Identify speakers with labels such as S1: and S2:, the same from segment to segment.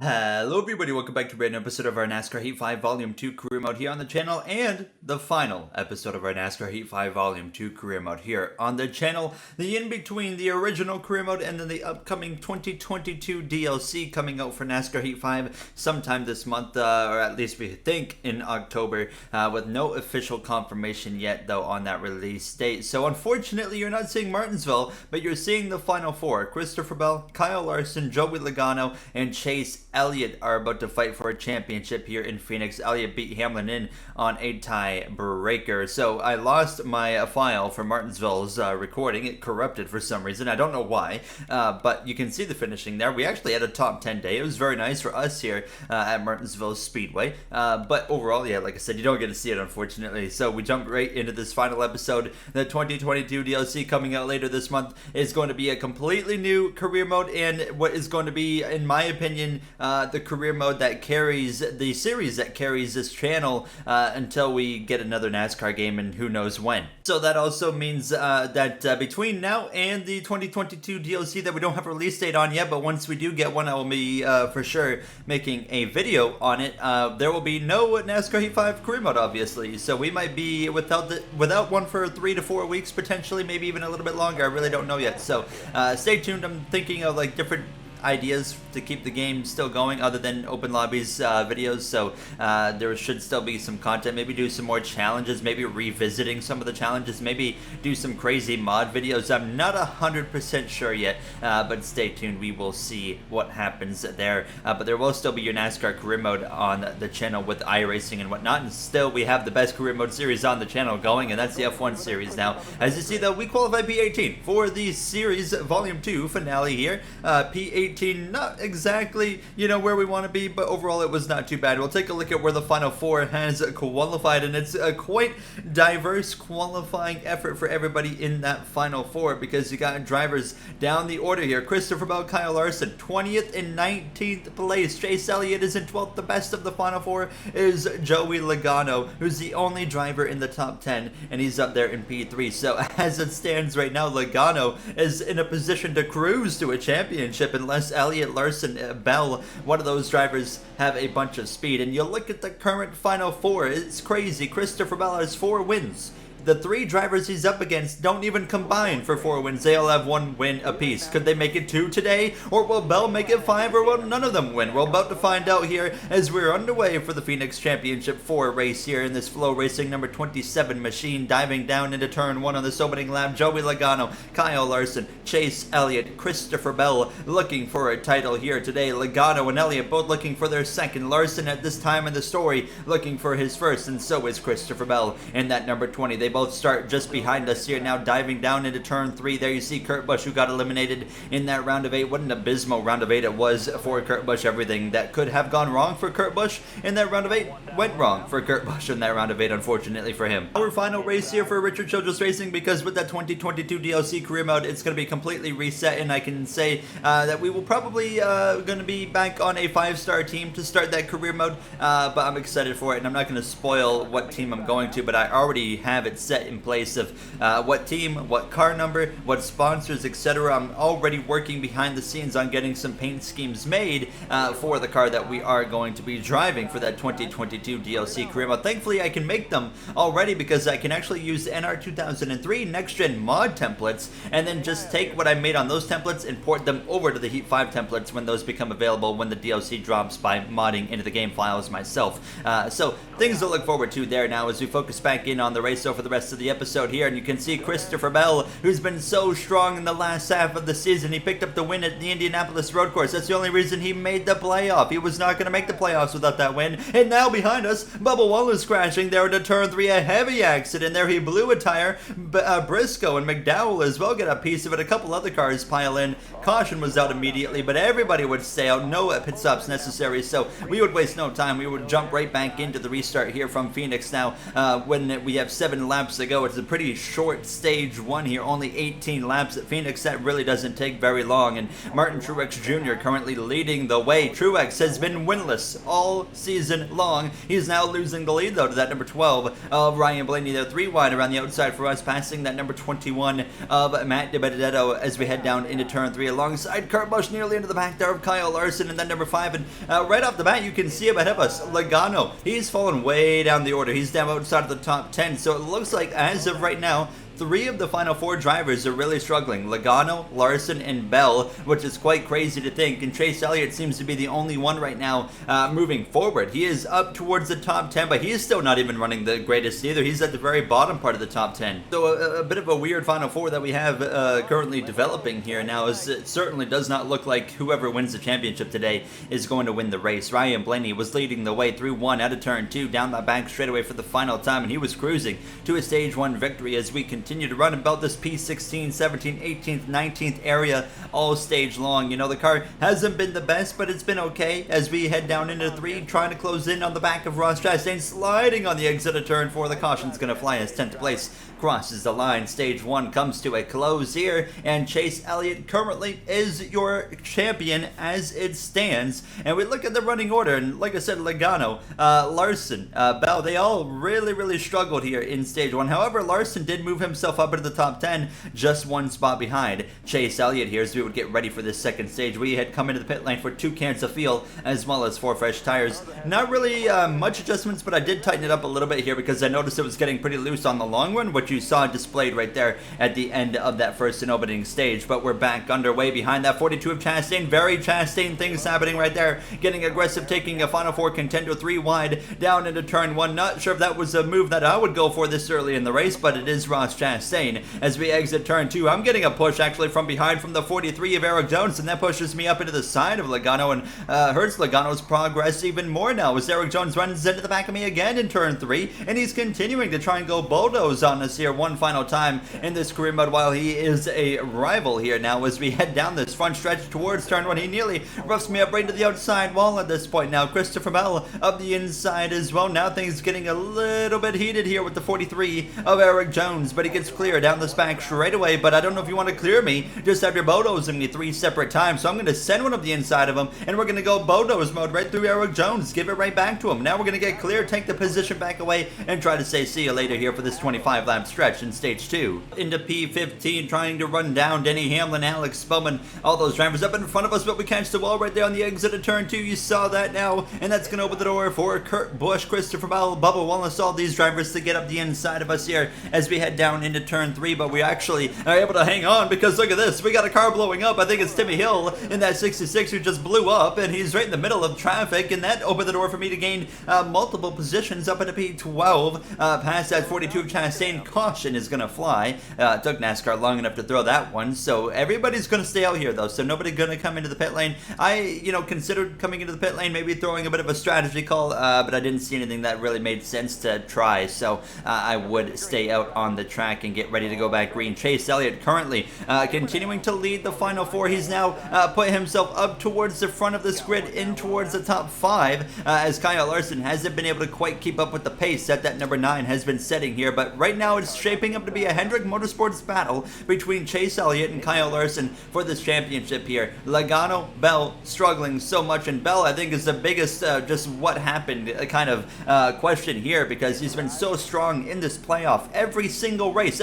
S1: Hello everybody, welcome back to a brand new episode of our NASCAR Heat 5 Volume 2 Career Mode here on the channel, and the final episode of our NASCAR Heat 5 Volume 2 Career Mode here on the channel. The in-between the original Career Mode and then the upcoming 2022 DLC coming out for NASCAR Heat 5 sometime this month, or at least we think in October, with no official confirmation yet though on that release date. So unfortunately you're not seeing Martinsville, but you're seeing the final four. Christopher Bell, Kyle Larson, Joey Logano, and Chase Elliott are about to fight for a championship here in Phoenix. Elliott beat Hamlin in on a tie-breaker. So I lost my file for Martinsville's recording. It corrupted for some reason. I don't know why, but you can see the finishing there. We actually had a top 10 day. It was very nice for us here at Martinsville Speedway. But overall, yeah, like I said, you don't get to see it, unfortunately. So we jump right into this final episode. The 2022 DLC coming out later this month is going to be a completely new career mode, and what is going to be, in my opinion, the career mode that carries the series that carries this channel until we get another NASCAR game, and who knows when. So that also means that between now and the 2022 DLC that we don't have a release date on yet, but once we do get one, I will be for sure making a video on it. There will be no NASCAR Heat 5 career mode, obviously, so we might be without one for 3 to 4 weeks, potentially, maybe even a little bit longer. I really don't know yet, so stay tuned. I'm thinking of like different ideas to keep the game still going other than open lobbies videos, so there should still be some content. Maybe do some more challenges, maybe revisiting some of the challenges, maybe do some crazy mod videos. I'm not 100% sure yet, but stay tuned. We will see what happens there, but there will still be your NASCAR career mode on the channel with iRacing and whatnot, and still we have the best career mode series on the channel going, and that's the F1 series now. As you see though, we qualified P18 for the series volume 2 finale here. P18 not exactly, where we want to be, but overall it was not too bad. We'll take a look at where the final four has qualified, and it's a quite diverse qualifying effort for everybody in that final four, because you got drivers down the order here. Christopher Bell, Kyle Larson, 20th and 19th place. Chase Elliott is in 12th. The best of the final four is Joey Logano, who's the only driver in the top 10, and he's up there in P3. So as it stands right now, Logano is in a position to cruise to a championship unless Elliott, Larson, Bell, one of those drivers have a bunch of speed. And you look at the current final four, it's crazy. Christopher Bell has 4 wins. The 3 drivers he's up against don't even combine for 4 wins. They all have 1 win apiece. Could they make it 2 today? Or will Bell make it 5? Or will none of them win? We're about to find out here as we're underway for the Phoenix Championship 4 race here in this Flow Racing number 27 machine, diving down into turn 1 on this opening lap. Joey Logano, Kyle Larson, Chase Elliott, Christopher Bell looking for a title here today. Logano and Elliott both looking for their second. Larson at this time in the story looking for his first, and so is Christopher Bell in that number 20. They both start just behind us here now, diving down into turn 3. There you see Kurt Busch, who got eliminated in that round of 8. What an abysmal round of 8 it was for Kurt Busch. Everything that could have gone wrong for Kurt Busch in that round of 8 went wrong for Kurt Busch in that round of 8, unfortunately for him. Our final race here for Richard Childress Racing, because with that 2022 DLC career mode, it's going to be completely reset, and I can say that we will probably going to be back on a 5-star team to start that career mode, but I'm excited for it, and I'm not going to spoil what team I'm going to, but I already have it set in place of what team, what car number, what sponsors, etc. I'm already working behind the scenes on getting some paint schemes made for the car that we are going to be driving for that 2022 DLC career mode. Thankfully, I can make them already because I can actually use NR 2003 next-gen mod templates and then just take what I made on those templates and port them over to the Heat 5 templates when those become available, when the DLC drops, by modding into the game files myself. So things to look forward to there now as we focus back in on the race for the rest of the episode here, and you can see Christopher Bell, who's been so strong in the last half of the season. He picked up the win at the Indianapolis Road Course. That's the only reason he made the playoff. He was not going to make the playoffs without that win. And now behind us, Bubba Wallace crashing there into turn 3, a heavy accident there. He blew a tire. Briscoe and McDowell as well get a piece of it. A couple other cars pile in. Caution was out immediately, but everybody would stay out. No pit stops necessary, so we would waste no time. We would jump right back into the restart here from Phoenix now when we have 7 laps laps to go. It's a pretty short stage 1 here, only 18 laps at Phoenix. That really doesn't take very long, and Martin Truex Jr. currently leading the way. Truex has been winless all season long. He's now losing the lead, though, to that number 12 of Ryan Blaney. They're 3 wide around the outside for us, passing that number 21 of Matt DiBenedetto as we head down into turn 3 alongside Kurt Busch, nearly into the back there of Kyle Larson, and then number 5. And right off the bat, you can see him ahead of us, Logano. He's fallen way down the order. He's down outside of the top 10, so it looks like as of right now, 3 of the final 4 drivers are really struggling. Logano, Larson, and Bell, which is quite crazy to think. And Chase Elliott seems to be the only one right now moving forward. He is up towards the top 10, but he is still not even running the greatest either. He's at the very bottom part of the top 10. So a bit of a weird final 4 that we have currently developing here now, is it certainly does not look like whoever wins the championship today is going to win the race. Ryan Blaney was leading the way through 1 out of turn 2, down the back straightaway for the final time, and he was cruising to a stage 1 victory as we continue to run about this P16, 17th, 18th, 19th area all stage long. You know, the car hasn't been the best, but it's been okay as we head down into 3, trying to close in on the back of Ross Chastain, sliding on the exit of turn 4. The caution's going to fly as 10th place crosses the line. Stage 1 comes to a close here, and Chase Elliott currently is your champion as it stands. And we look at the running order, and like I said, Logano, Larson, Bell, they all really struggled here in stage 1. However, Larson did move himself up into the top 10, just 1 spot behind Chase Elliott here as we would get ready for this second stage. We had come into the pit lane for 2 cans of fuel as well as 4 fresh tires. Not really much adjustments, but I did tighten it up a little bit here because I noticed it was getting pretty loose on the long run, which you saw displayed right there at the end of that first and opening stage. But we're back underway behind that 42 of Chastain. Very Chastain things happening right there. Getting aggressive, taking a final 4 contender 3 wide down into turn 1. Not sure if that was a move that I would go for this early in the race, but it is Ross Chastain. As we exit turn 2, I'm getting a push actually from behind from the 43 of Eric Jones, and that pushes me up into the side of Logano and hurts Logano's progress even more now as Eric Jones runs into the back of me again in turn 3, and he's continuing to try and go bulldoze on us here one final time in this career mode while he is a rival here now as we head down this front stretch towards turn 1. He nearly roughs me up right to the outside wall at this point now. Christopher Bell up the inside as well. Now things getting a little bit heated here with the 43 of Eric Jones, but he gets clear down this back straight away. But I don't know if you want to clear me just after bulldozing me 3 separate times, so I'm going to send one up the inside of him, and we're going to go bulldoze mode right through Eric Jones, give it right back to him. Now we're going to get clear, take the position back away, and try to say see you later here for this 25 lap stretch in stage 2. Into P15, trying to run down Denny Hamlin, Alex Spellman, all those drivers up in front of us, but we catch the wall right there on the exit of turn 2. You saw that now, and that's going to open the door for Kurt Busch, Christopher Bell, Bubba Wallace, all these drivers to get up the inside of us here as we head down into turn 3. But we actually are able to hang on because look at this, we got a car blowing up. I think it's Timmy Hill in that 66 who just blew up, and he's right in the middle of traffic, and that opened the door for me to gain multiple positions up into P12 past that 42 Chastain. Caution is going to fly. It took NASCAR long enough to throw that one, so everybody's going to stay out here though, so nobody going to come into the pit lane. I considered coming into the pit lane, maybe throwing a bit of a strategy call, but I didn't see anything that really made sense to try, so I would stay out on the track and get ready to go back green. Chase Elliott currently continuing to lead the final 4. He's now put himself up towards the front of this grid, in towards the top 5, as Kyle Larson hasn't been able to quite keep up with the pace that number 9 has been setting here. But right now it's shaping up to be a Hendrick Motorsports battle between Chase Elliott and Kyle Larson for this championship here. Logano, Bell struggling so much, and Bell I think is the biggest just what happened kind of question here, because he's been so strong in this playoff. Every single race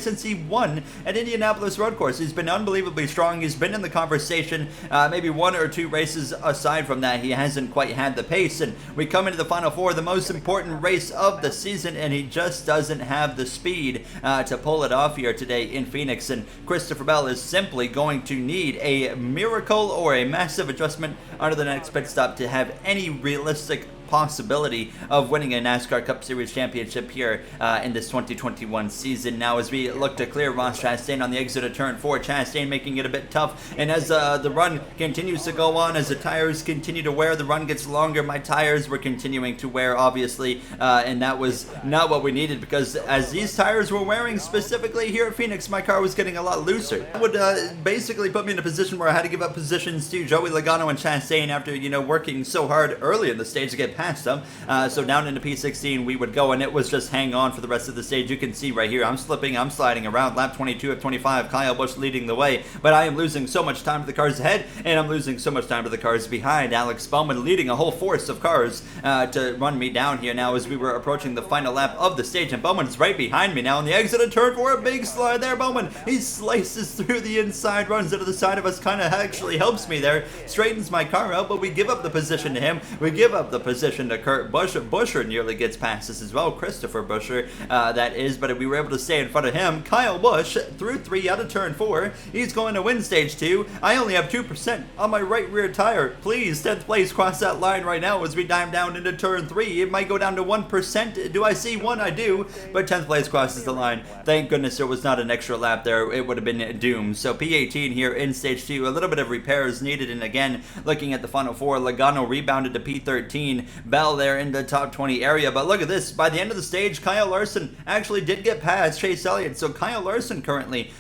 S1: since he won at Indianapolis Road Course, he's been unbelievably strong. He's been in the conversation, maybe 1 or 2 races aside from that he hasn't quite had the pace, and we come into the final 4, the most important race of the season, and he just doesn't have the speed to pull it off here today in Phoenix. And Christopher Bell is simply going to need a miracle or a massive adjustment under the next pit stop to have any realistic possibility of winning a NASCAR Cup Series championship here in this 2021 season. Now as we look to clear Ross Chastain on the exit of turn 4, Chastain making it a bit tough, and as the run continues to go on, as the tires continue to wear, the run gets longer. My tires were continuing to wear obviously, and that was not what we needed, because as these tires were wearing specifically here at Phoenix, my car was getting a lot looser. It would basically put me in a position where I had to give up positions to Joey Logano and Chastain after working so hard early in the stage to get past him. So down into P16 we would go, and it was just hang on for the rest of the stage. You can see right here, I'm slipping, I'm sliding around. Lap 22 of 25, Kyle Busch leading the way, but I am losing so much time to the cars ahead, and I'm losing so much time to the cars behind. Alex Bowman leading a whole force of cars to run me down here now as we were approaching the final lap of the stage, and Bowman's right behind me now on the exit of turn 4. A big slide there. Bowman, he slices through the inside, runs into the side of us, kind of actually helps me there, straightens my car out, but we give up the position to him. We give up the position to Kurt Busch. Buescher nearly gets past us as well, Christopher Buescher, that is, but we were able to stay in front of him. Kyle Busch through 3 out of turn 4. He's going to win stage 2. I only have 2% on my right rear tire. Please, 10th place, cross that line right now as we dive down into turn 3. It might go down to 1%. Do I see 1? I do, but 10th place crosses the line. Thank goodness there was not an extra lap there. It would have been doomed. So P18 here in stage 2. A little bit of repairs needed, and again, looking at the final 4, Logano rebounded to P13. Bell there in the top 20 area, but look at this. By the end of the stage, Kyle Larson actually did get past Chase Elliott. So Kyle Larson currently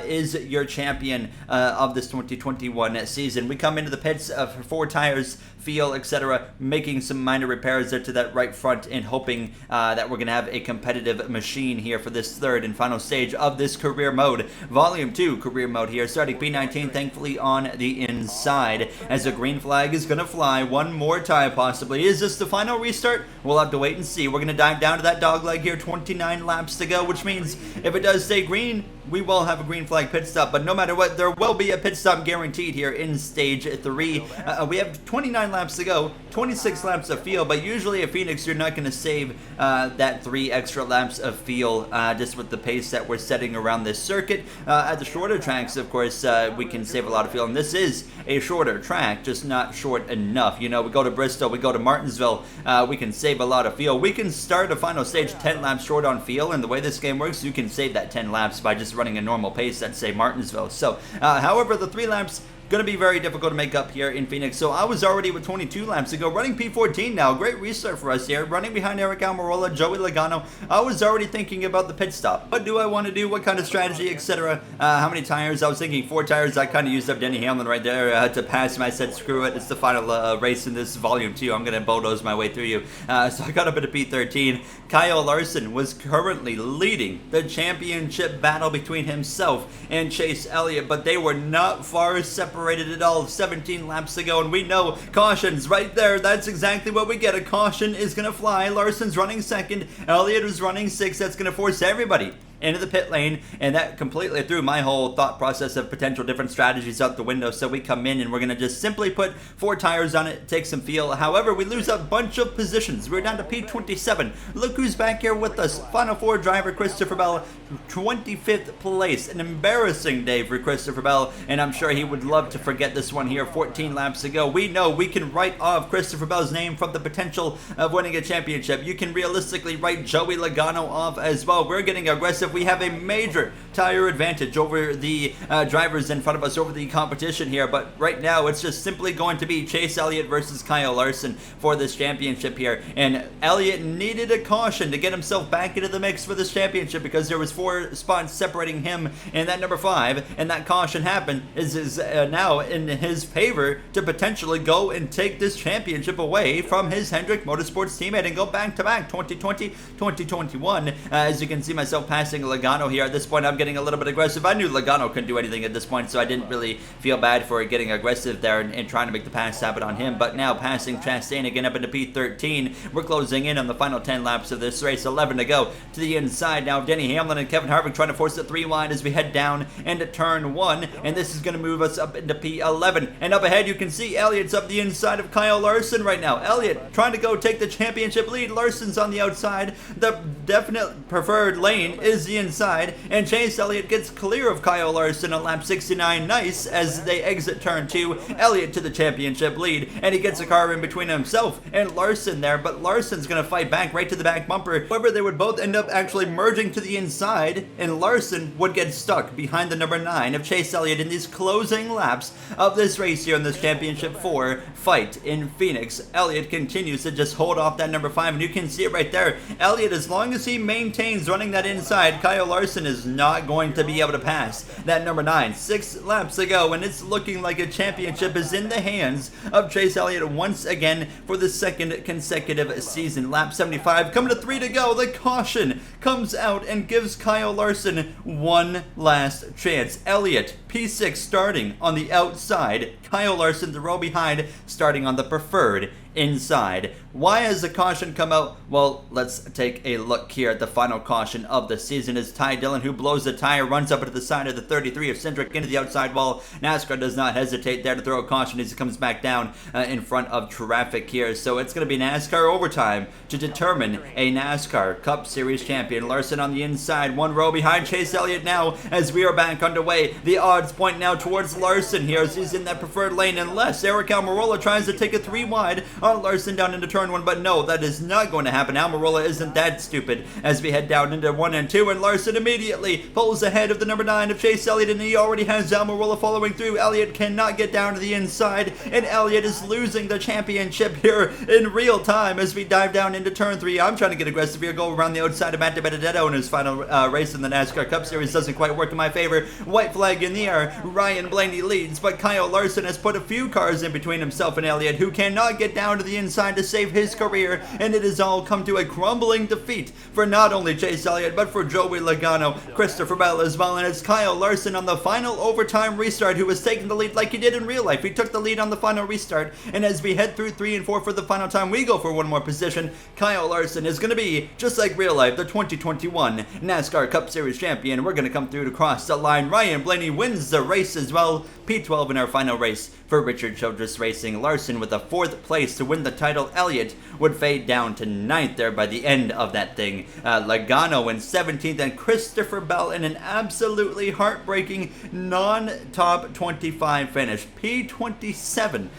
S1: is your champion of this 2021 season. We come into the pits for 4 tires, feel, etc., making some minor repairs there to that right front, and hoping that we're going to have a competitive machine here for this third and final stage of this career mode. Volume 2 career mode here, starting P19, thankfully on the inside, as the green flag is going to fly one more time possibly. Is this the final restart? We'll have to wait and see. We're going to dive down to that dog leg here, 29 laps to go, which means if it does stay green, we will have a green flag pit stop, but no matter what, there will be a pit stop guaranteed here in stage 3. We have 29 laps to go, 26 laps of fuel, but usually at Phoenix you're not going to save that 3 extra laps of fuel just with the pace that we're setting around this circuit. At the shorter tracks, of course, we can save a lot of fuel, and this is a shorter track, just not short enough. You know, we go to Bristol, we go to Martinsville, we can save a lot of fuel. We can start a final stage 10 laps short on fuel, and the way this game works, you can save that 10 laps by just running a normal pace at, say, Martinsville. So, however, the 3 laps going to be very difficult to make up here in Phoenix. So I was already with 22 laps to go, running P14 now. Great restart for us here, running behind Eric Almirola, Joey Logano. I was already thinking about the pit stop. What do I want to do? What kind of strategy, etc.? How many tires? I was thinking 4 tires. I kind of used up Denny Hamlin right there to pass him. I said, screw it. It's the final race in this volume 2. I'm going to bulldoze my way through you. So I got up into P13. Kyle Larson was currently leading the championship battle between himself and Chase Elliott, but they were not far separated at all. 17 laps to go, and we know cautions right there. That's exactly what we get. A caution is going to fly. Larson's running second. Elliott was running 6th. That's going to force everybody into the pit lane, and that completely threw my whole thought process of potential different strategies out the window. So we come in and we're going to just simply put 4 tires on it, take some fuel. However, we lose a bunch of positions. We're down to P27. Look who's back here with us. Final 4 driver Christopher Bell, 25th place. An embarrassing day for Christopher Bell, and I'm sure he would love to forget this one here. 14 laps to go. We know we can write off Christopher Bell's name from the potential of winning a championship. You can realistically write Joey Logano off as well. We're getting aggressive. We have a major tire advantage over the drivers in front of us, over the competition here, but right now it's just simply going to be Chase Elliott versus Kyle Larson for this championship here, and Elliott needed a caution to get himself back into the mix for this championship because there was 4 spots separating him and that number 5, and that caution happened is now in his favor to potentially go and take this championship away from his Hendrick Motorsports teammate and go back-to-back 2020, 2021. As you can see myself passing Logano here. At this point, I'm getting a little bit aggressive. I knew Logano couldn't do anything at this point, so I didn't really feel bad for getting aggressive there and trying to make the pass happen on him. But now passing Chastain again up into P13. We're closing in on the final 10 laps of this race. 11 to go to the inside now. Denny Hamlin and Kevin Harvick trying to force the 3 wide as we head down into turn 1, and this is going to move us up into P11. And up ahead, you can see Elliott's up the inside of Kyle Larson right now. Elliott trying to go take the championship lead. Larson's on the outside. The definite preferred lane is the inside, and Chase Elliott gets clear of Kyle Larson on lap 69. Nice as they exit turn 2. Elliott to the championship lead, and he gets a car in between himself and Larson there, but Larson's going to fight back right to the back bumper. However, they would both end up actually merging to the inside behind, and Larson would get stuck behind the number 9 of Chase Elliott in these closing laps of this race here in this Championship 4 fight in Phoenix. Elliott continues to just hold off that number 5, and you can see it right there. Elliott, as long as he maintains running that inside, Kyle Larson is not going to be able to pass that number 9. 6 laps to go, and it's looking like a championship is in the hands of Chase Elliott once again for the second consecutive season. Lap 75, coming to 3 to go. The caution comes out and gives Kyle Larson one last chance. Elliott, P6, starting on the outside. Kyle Larson, the row behind, starting on the preferred inside. Why has the caution come out? Well, let's take a look here at the final caution of the season as Ty Dillon, who blows the tire, runs up to the side of the 33 of Cindric into the outside wall. NASCAR does not hesitate there to throw a caution as he comes back down in front of traffic here. So it's going to be NASCAR overtime to determine a NASCAR Cup Series champion. Larson on the inside, one row behind Chase Elliott now as we are back underway. The odds point now towards Larson here as he's in that preferred lane, unless Eric Almirola tries to take a 3 wide on Larson down into turn 1, but no, that is not going to happen. Almirola isn't that stupid as we head down into 1 and 2, and Larson immediately pulls ahead of the number 9 of Chase Elliott, and he already has Almirola following through. Elliott cannot get down to the inside, and Elliott is losing the championship here in real time as we dive down into turn 3. I'm trying to get aggressive here, go around the outside of Matt DiBenedetto in his final race in the NASCAR Cup Series. Doesn't quite work in my favor. White flag in the air. Ryan Blaney leads, but Kyle Larson has put a few cars in between himself and Elliott, who cannot get down to the inside to save his career, and it has all come to a crumbling defeat for not only Chase Elliott, but for Joey Logano, Christopher Bell as well, and it's Kyle Larson on the final overtime restart who has taken the lead like he did in real life. He took the lead on the final restart, and as we head through 3 and 4 for the final time, we go for one more position. Kyle Larson is going to be, just like real life, the 2021 NASCAR Cup Series champion. We're going to come through to cross the line. Ryan Blaney wins the race as well. P12 in our final race for Richard Childress Racing. Larson with a 4th place to win the title. Elliott would fade down to 9th there by the end of that thing. Logano in 17th, and Christopher Bell in an absolutely heartbreaking non-top 25 finish. P27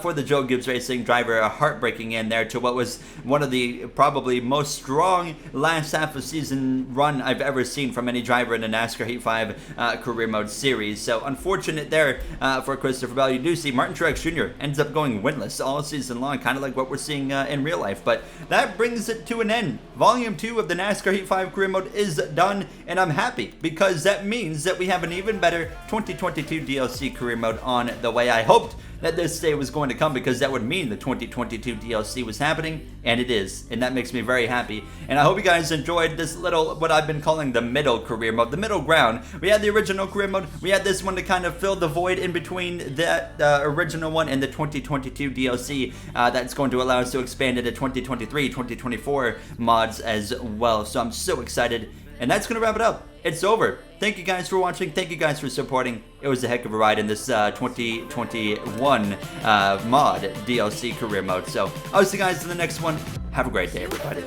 S1: for the Joe Gibbs Racing driver, a heartbreaking end there to what was one of the probably most strong last half of season run I've ever seen from any driver in a NASCAR Heat 5 career mode series. So unfortunate there for Christopher Bell. You do see Martin Truex Jr. ends up going winless all season long, kind of like what we're seeing in real life. But that brings it to an end. Volume 2 of the NASCAR Heat 5 career mode is done, and I'm happy because that means that we have an even better 2022 DLC career mode on the way. I hoped that this day was going to come because that would mean the 2022 DLC was happening, and it is, and that makes me very happy. And I hope you guys enjoyed this little, what I've been calling the middle career mode, the middle ground. We had the original career mode, we had this one to kind of fill the void in between that original one and the 2022 DLC that's going to allow us to expand into 2023, 2024 mods as well. So I'm so excited, and that's going to wrap it up. It's over. Thank you guys for watching. Thank you guys for supporting. It was a heck of a ride in this 2021 mod DLC career mode. So I'll see you guys in the next one. Have a great day, everybody.